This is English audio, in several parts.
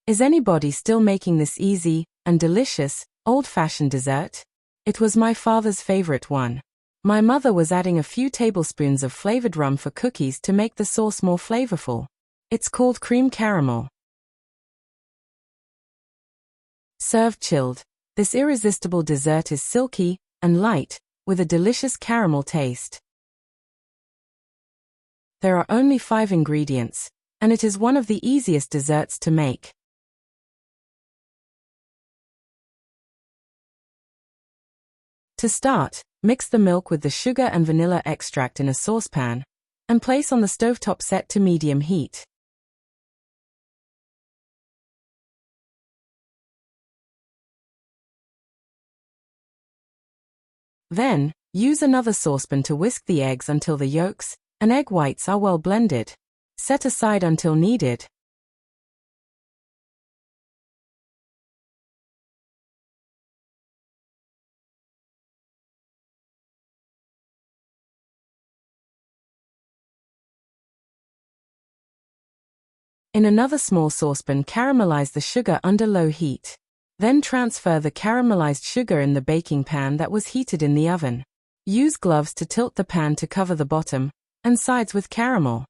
Is anybody still making this easy and delicious, old-fashioned dessert? It was my father's favorite one. My mother was adding a few tablespoons of flavored rum for cookies to make the sauce more flavorful. It's called cream caramel. Served chilled, this irresistible dessert is silky and light, with a delicious caramel taste. There are only 5 ingredients, and it is one of the easiest desserts to make. To start, mix the milk with the sugar and vanilla extract in a saucepan, and place on the stovetop set to medium heat. Then, use another saucepan to whisk the eggs until the yolks and egg whites are well blended. Set aside until needed. In another small saucepan, caramelize the sugar under low heat. Then transfer the caramelized sugar in the baking pan that was heated in the oven. Use gloves to tilt the pan to cover the bottom and sides with caramel.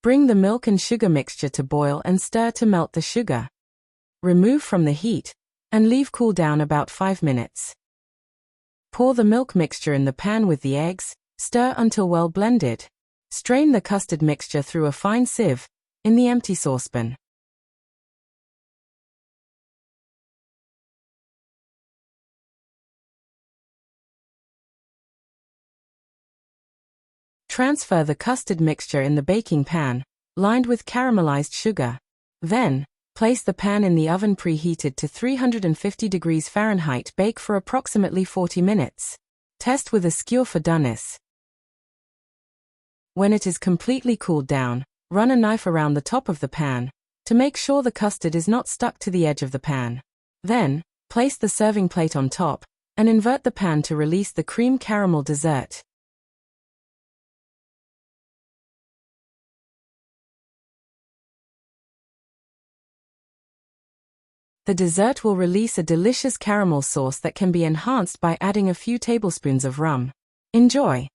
Bring the milk and sugar mixture to boil and stir to melt the sugar. Remove from the heat and leave cool down about 5 minutes. Pour the milk mixture in the pan with the eggs, stir until well blended. Strain the custard mixture through a fine sieve in the empty saucepan. Transfer the custard mixture in the baking pan, lined with caramelized sugar. Then, place the pan in the oven preheated to 350 degrees Fahrenheit. Bake for approximately 40 minutes. Test with a skewer for doneness. When it is completely cooled down, run a knife around the top of the pan to make sure the custard is not stuck to the edge of the pan. Then, place the serving plate on top and invert the pan to release the cream caramel dessert. The dessert will release a delicious caramel sauce that can be enhanced by adding a few tablespoons of rum. Enjoy!